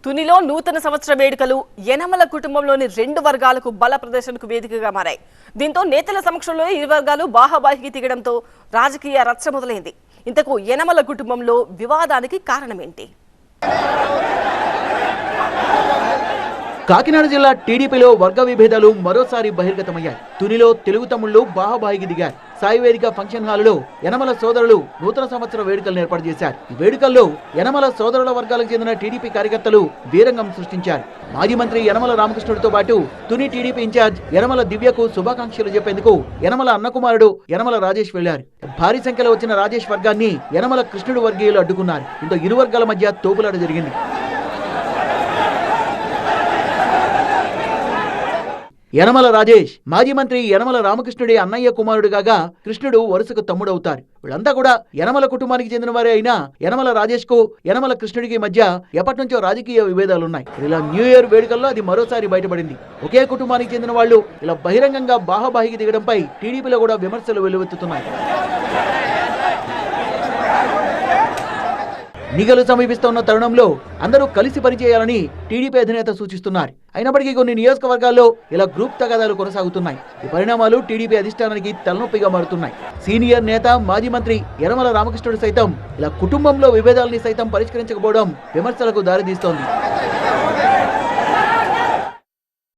తునిలో నూతన సంవత్సర వేడుకలు యనమల కుటుంబంలోని 2 వర్గాలకు బల ప్రదర్శనకు వేదికగా మారాయి. దీంతో నేతల సమక్షంలో ఇరు వర్గాలు బాహాబాహికి తిగడంతో రాజకీయ రచ్చ మొదలైంది. ఇంతకు యనమల కుటుంబంలో వివాదానికి కారణమేంటి? కాకినాడ జిల్లా టీడీపీలో వర్గ విభేదాలు మరోసారి బహిర్గతమయ్యాయి. తునిలో తెలుగు తమ్ముళ్లు బాహాబాహికి దిగారు. సాయి వేదిక ఫంక్షన్ హాలులో యనమల సోదరులు నూతన సంవత్సర వేడుకలను ఏర్పాటు చేశారు. ఈ వేడుకల్లో యనమల సోదరుల వర్గాలకు చెందిన టీడీపీ కార్యకర్తలు వీరంగం సృష్టించారు. మాజీ మంత్రి యనమల రామకృష్ణుడితో పాటు తుని టీడీపీ ఇన్ఛార్జ్ యనమల దివ్యకు శుభాకాంక్షలు చెప్పేందుకు యనమల అన్నకుమారుడు యనమల రాజేష్ వెళ్లారు. భారీ సంఖ్యలో వచ్చిన రాజేష్ వర్గాన్ని యనమల కృష్ణుడు వర్గీయులు అడ్డుకున్నారు. దీంతో ఇరు వర్గాల మధ్య తోపులాట జరిగింది. యనమల రాజేష్ మాజీ మంత్రి యనమల రామకృష్ణుడి అన్నయ్య కుమారుడు కాగా కృష్ణుడు వరుసకు తమ్ముడవుతారు. వీళ్ళంతా కూడా యనమల కుటుంబానికి చెందిన వారే అయినా యనమల రాజేష్ కు యనమల కృష్ణుడికి మధ్య ఎప్పటి నుంచో రాజకీయ విభేదాలున్నాయి. ఇలా న్యూ ఇయర్ వేడుకల్లో అది మరోసారి బయటపడింది. ఒకే కుటుంబానికి చెందిన వాళ్ళు ఇలా బహిరంగంగా బాహాబాహికి దిగడంపై టీడీపీలో కూడా విమర్శలు వెల్లువెత్తుతున్నాయి. ఎన్నికలు సమీపిస్తున్న తరుణంలో అందరూ కలిసి పనిచేయాలని టీడీపీ అధినేత సూచిస్తున్నారు. అయినప్పటికీ కొన్ని నియోజకవర్గాల్లో ఇలా గ్రూప్ తగాదాలు కొనసాగుతున్నాయి. ఈ పరిణామాలు టీడీపీ అధిష్టానానికి తలనొప్పిగా మారుతున్నాయి. సీనియర్ నేత మాజీ మంత్రి యనమల రామకృష్ణుడు సైతం ఇలా కుటుంబంలో విభేదాలని సైతం పరిష్కరించకపోవడం విమర్శలకు దారితీస్తోంది.